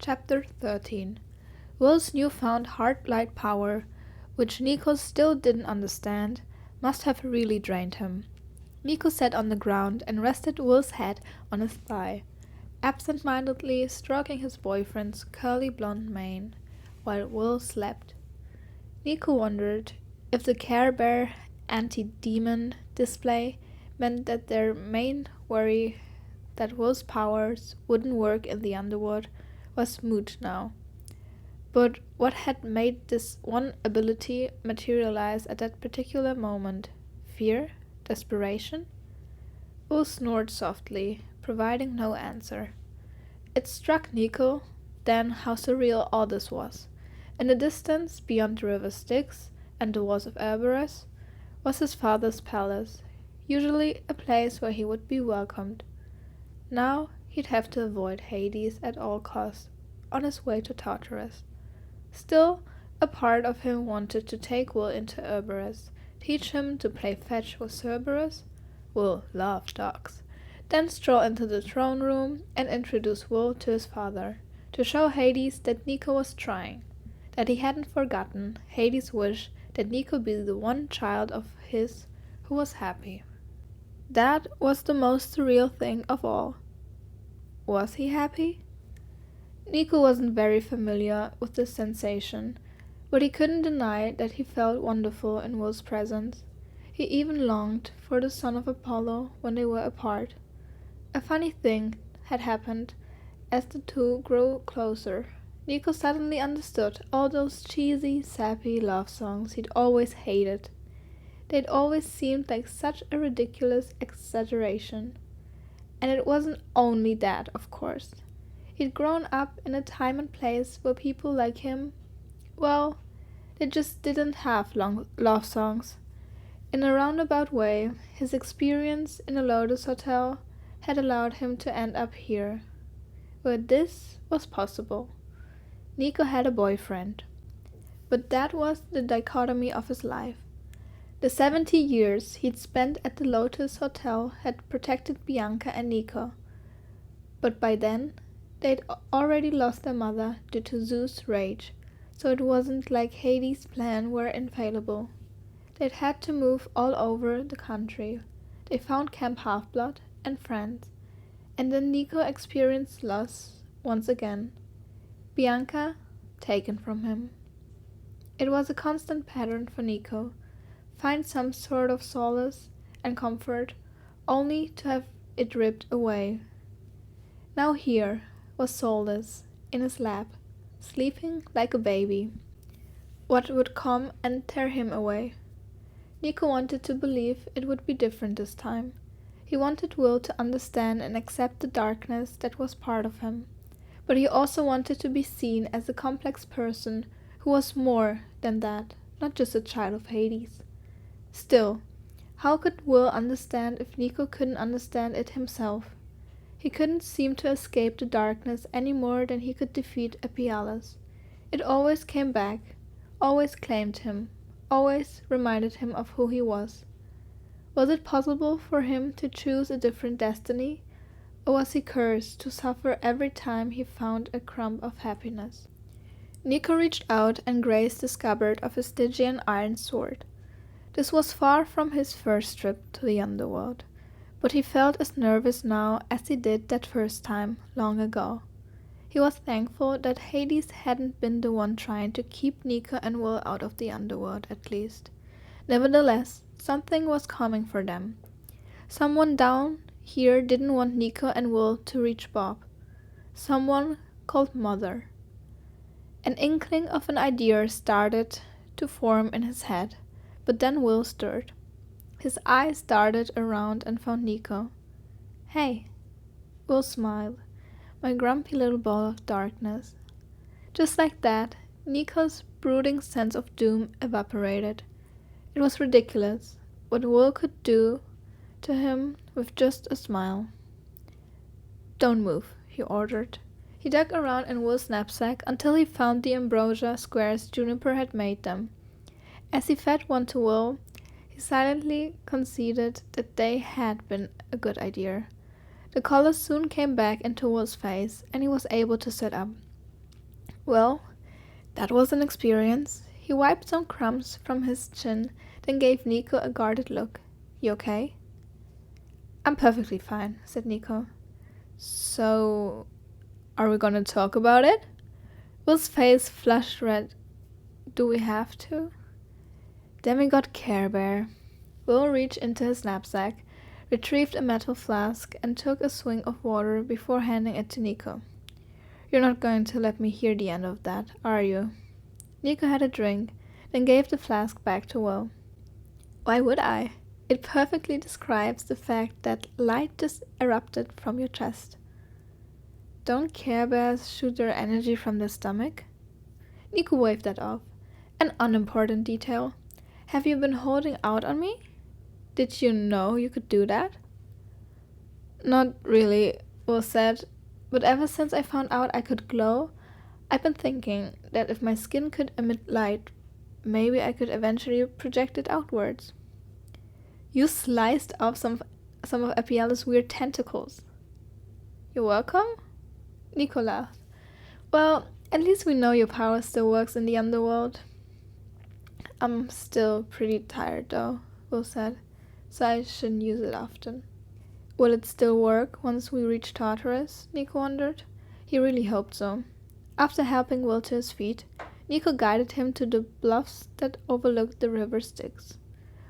Chapter 13. Will's newfound heart-light power, which Nico still didn't understand, must have really drained him. Nico sat on the ground and rested Will's head on his thigh, absent-mindedly stroking his boyfriend's curly blonde mane, while Will slept. Nico wondered if the Care Bear anti-demon display meant that their main worry that Will's powers wouldn't work in the underworld was moot now. But what had made this one ability materialize at that particular moment? Fear? Desperation? Will snored softly, providing no answer. It struck Nico, then, how surreal all this was. In the distance, beyond the river Styx and the walls of Cerberus, was his father's palace, usually a place where he would be welcomed. Now he'd have to avoid Hades at all costs, on his way to Tartarus. Still, a part of him wanted to take Will into Cerberus, teach him to play fetch with Cerberus. Will loved dogs. Then stroll into the throne room and introduce Will to his father, to show Hades that Nico was trying, that he hadn't forgotten Hades' wish that Nico be the one child of his who was happy. That was the most surreal thing of all. Was he happy? Nico wasn't very familiar with this sensation, but he couldn't deny that he felt wonderful in Will's presence. He even longed for the son of Apollo when they were apart. A funny thing had happened as the two grew closer. Nico suddenly understood all those cheesy, sappy love songs he'd always hated. They'd always seemed like such a ridiculous exaggeration. And it wasn't only that, of course. He'd grown up in a time and place where people like him, well, they just didn't have long love songs. In a roundabout way, his experience in a Lotus Hotel had allowed him to end up here, where this was possible. Nico had a boyfriend. But that was the dichotomy of his life. The 70 years he'd spent at the Lotus Hotel had protected Bianca and Nico. But by then, they'd already lost their mother due to Zeus' rage, so it wasn't like Hades' plan were infallible. They'd had to move all over the country. They found Camp Half-Blood and friends, and then Nico experienced loss once again. Bianca taken from him. It was a constant pattern for Nico. Find some sort of solace and comfort, only to have it ripped away. Now here was solace in his lap, sleeping like a baby. What would come and tear him away? Nico wanted to believe it would be different this time. He wanted Will to understand and accept the darkness that was part of him. But he also wanted to be seen as a complex person who was more than that, not just a child of Hades. Still, how could Will understand if Nico couldn't understand it himself? He couldn't seem to escape the darkness any more than he could defeat Epialus. It always came back, always claimed him, always reminded him of who he was. Was it possible for him to choose a different destiny, or was he cursed to suffer every time he found a crumb of happiness? Nico reached out and grazed the scabbard of his Stygian iron sword. This was far from his first trip to the underworld, but he felt as nervous now as he did that first time, long ago. He was thankful that Hades hadn't been the one trying to keep Nico and Will out of the underworld, at least. Nevertheless, something was coming for them. Someone down here didn't want Nico and Will to reach Bob. Someone called Mother. An inkling of an idea started to form in his head, but then Will stirred. His eyes darted around and found Nico. "Hey." Will smiled. "My grumpy little ball of darkness." Just like that, Nico's brooding sense of doom evaporated. It was ridiculous what Will could do to him with just a smile. "Don't move," he ordered. He dug around in Will's knapsack until he found the ambrosia squares Juniper had made them. As he fed one to Will, he silently conceded that they had been a good idea. The color soon came back into Will's face, and he was able to sit up. Well, that was an experience. He wiped some crumbs from his chin, then gave Nico a guarded look. You okay? I'm perfectly fine, said Nico. So, are we gonna talk about it? Will's face flushed red. Do we have to? Then we got Care Bear. Will reached into his knapsack, retrieved a metal flask, and took a swing of water before handing it to Nico. You're not going to let me hear the end of that, are you? Nico had a drink, then gave the flask back to Will. Why would I? It perfectly describes the fact that light just erupted from your chest. Don't Care Bears shoot their energy from their stomach? Nico waved that off. An unimportant detail. Have you been holding out on me? Did you know you could do that? Not really, Will said, but ever since I found out I could glow, I've been thinking that if my skin could emit light, maybe I could eventually project it outwards. You sliced off some of Apiela's weird tentacles. You're welcome? Nico laughed. Well, at least we know your power still works in the underworld. I'm still pretty tired though, Will said, so I shouldn't use it often. Will it still work once we reach Tartarus? Nico wondered. He really hoped so. After helping Will to his feet, Nico guided him to the bluffs that overlooked the river Styx.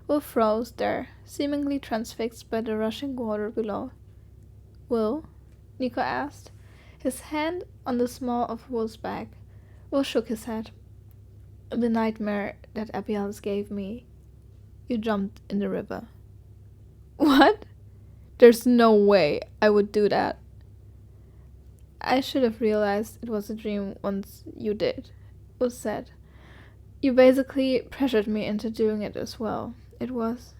Will froze there, seemingly transfixed by the rushing water below. Will? Nico asked, his hand on the small of Will's back. Will shook his head. The nightmare that Abiels gave me. You jumped in the river. What? There's no way I would do that. I should have realized it was a dream once you did, Will said. You basically pressured me into doing it as well. It was...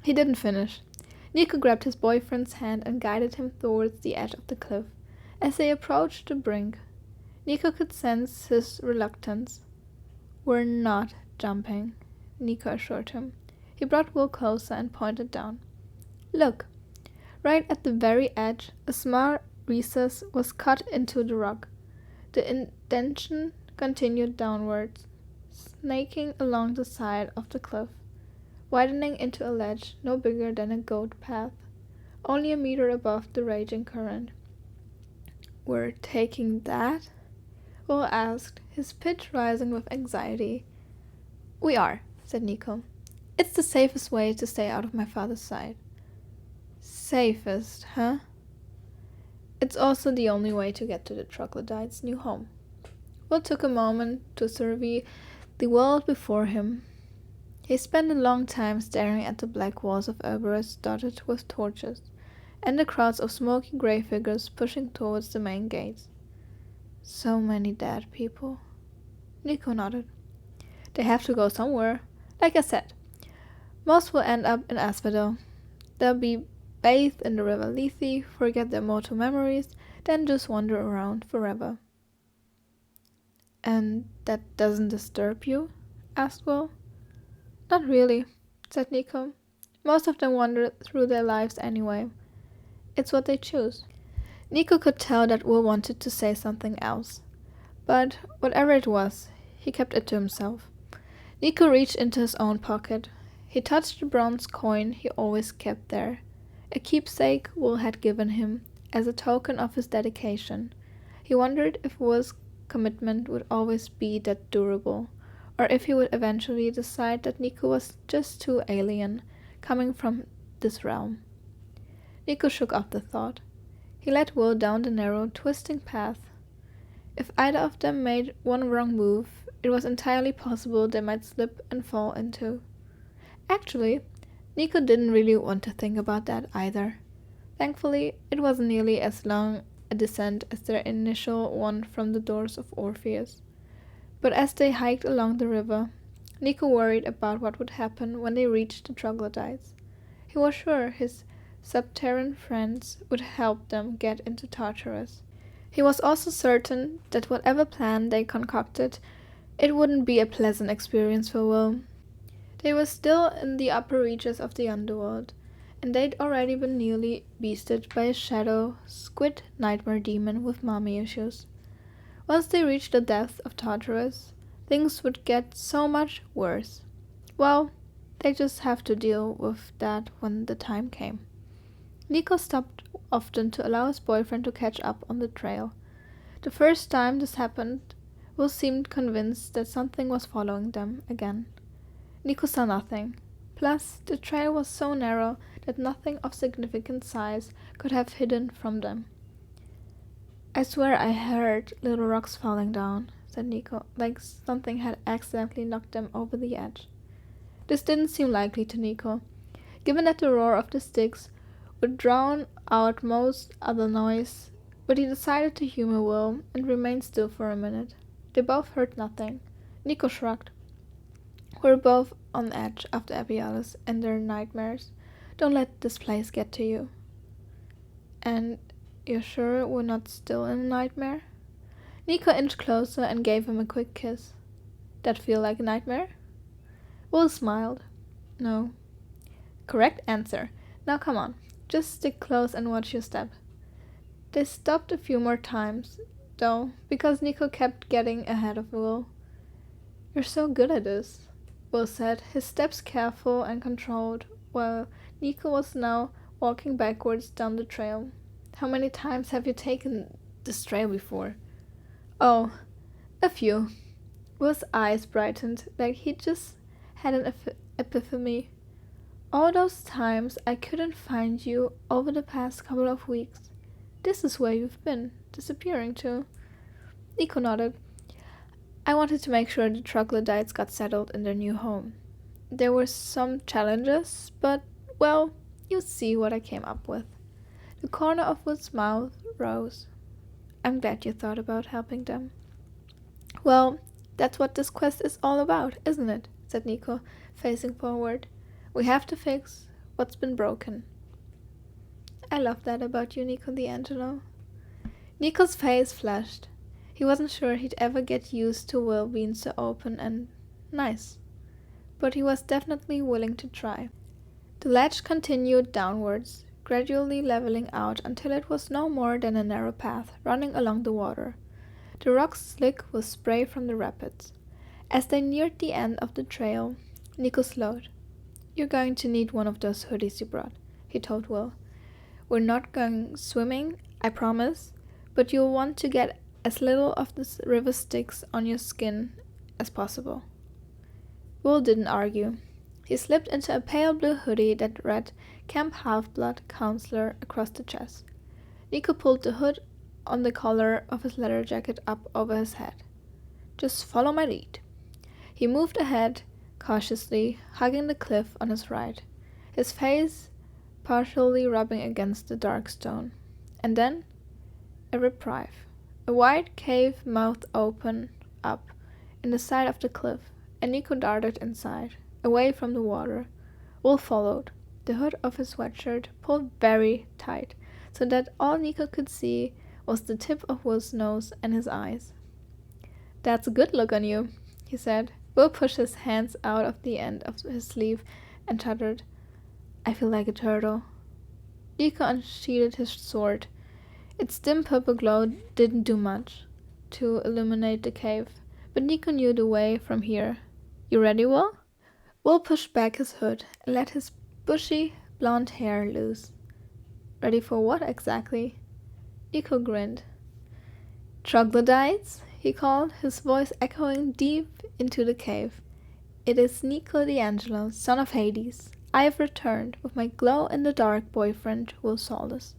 He didn't finish. Nico grabbed his boyfriend's hand and guided him towards the edge of the cliff. As they approached the brink, Nico could sense his reluctance. We're not jumping, Nico assured him. He brought Will closer and pointed down. Look, right at the very edge, a small recess was cut into the rock. The indentation continued downwards, snaking along the side of the cliff, widening into a ledge no bigger than a goat path, only a meter above the raging current. We're taking that? Will asked, his pitch rising with anxiety. We are, said Nico. It's the safest way to stay out of my father's sight. Safest, huh? It's also the only way to get to the troglodyte's new home. Will took a moment to survey the world before him. He spent a long time staring at the black walls of Cerberus dotted with torches, and the crowds of smoky grey figures pushing towards the main gates. So many dead people. Nico nodded. They have to go somewhere. Like I said, most will end up in Asphodel. They'll be bathed in the river Lethe, forget their mortal memories, then just wander around forever. And that doesn't disturb you? Asked Will. Not really, said Nico. Most of them wander through their lives anyway. It's what they choose. Nico could tell that Will wanted to say something else, but whatever it was, he kept it to himself. Nico reached into his own pocket. He touched the bronze coin he always kept there, a keepsake Will had given him as a token of his dedication. He wondered if Will's commitment would always be that durable, or if he would eventually decide that Nico was just too alien, coming from this realm. Nico shook off the thought. He led Will down the narrow, twisting path. If either of them made one wrong move, it was entirely possible they might slip and fall into. Actually, Nico didn't really want to think about that either. Thankfully, it wasn't nearly as long a descent as their initial one from the doors of Orpheus. But as they hiked along the river, Nico worried about what would happen when they reached the troglodytes. He was sure his subterranean friends would help them get into Tartarus. He was also certain that whatever plan they concocted, it wouldn't be a pleasant experience for Will. They were still in the upper reaches of the underworld, and they'd already been nearly beasted by a shadow, squid nightmare demon with mommy issues. Once they reached the depths of Tartarus, things would get so much worse. Well, they just have to deal with that when the time came. Nico stopped often to allow his boyfriend to catch up on the trail. The first time this happened, Will seemed convinced that something was following them again. Nico saw nothing. Plus, the trail was so narrow that nothing of significant size could have hidden from them. I swear I heard little rocks falling down, said Nico, like something had accidentally knocked them over the edge. This didn't seem likely to Nico, given that the roar of the sticks would drown out most other noise, but he decided to humor Will and remain still for a minute. They both heard nothing. Nico shrugged. We're both on edge after Abialis and their nightmares. Don't let this place get to you. And you're sure we're not still in a nightmare? Nico inched closer and gave him a quick kiss. That feel like a nightmare? Will smiled. No. Correct answer. Now come on. Just stick close and watch your step. They stopped a few more times, though, because Nico kept getting ahead of Will. You're so good at this, Will said, his steps careful and controlled, while Nico was now walking backwards down the trail. How many times have you taken this trail before? Oh, a few. Will's eyes brightened like he just had an epiphany. All those times I couldn't find you over the past couple of weeks. This is where you've been, disappearing to. Nico nodded. I wanted to make sure the troglodytes got settled in their new home. There were some challenges, but, well, you'll see what I came up with. The corner of Will's mouth rose. I'm glad you thought about helping them. Well, that's what this quest is all about, isn't it? Said Nico, facing forward. We have to fix what's been broken. I love that about you, Nico D'Angelo. Nico's face flushed. He wasn't sure he'd ever get used to Will being so open and nice, but he was definitely willing to try. The ledge continued downwards, gradually leveling out until it was no more than a narrow path running along the water. The rocks slick with spray from the rapids. As they neared the end of the trail, Nico slowed. You're going to need one of those hoodies you brought, he told Will. We're not going swimming, I promise, but you'll want to get as little of the river Styx on your skin as possible. Will didn't argue. He slipped into a pale blue hoodie that read Camp Half-Blood Counselor across the chest. Nico pulled the hood on the collar of his leather jacket up over his head. Just follow my lead. He moved ahead, cautiously, hugging the cliff on his right, his face partially rubbing against the dark stone. And then, a reprieve. A wide cave mouth opened up in the side of the cliff, and Nico darted inside, away from the water. Will followed, the hood of his sweatshirt pulled very tight, so that all Nico could see was the tip of Will's nose and his eyes. That's a good look on you, he said. Will pushed his hands out of the end of his sleeve and shuddered. I feel like a turtle. Nico unsheathed his sword. Its dim purple glow didn't do much to illuminate the cave, but Nico knew the way from here. You ready, Will? Will pushed back his hood and let his bushy, blonde hair loose. Ready for what exactly? Nico grinned. Troglodytes, he called, his voice echoing deep into the cave. It is Nico D'Angelo, son of Hades. I have returned with my glow-in-the-dark boyfriend, Will Solace.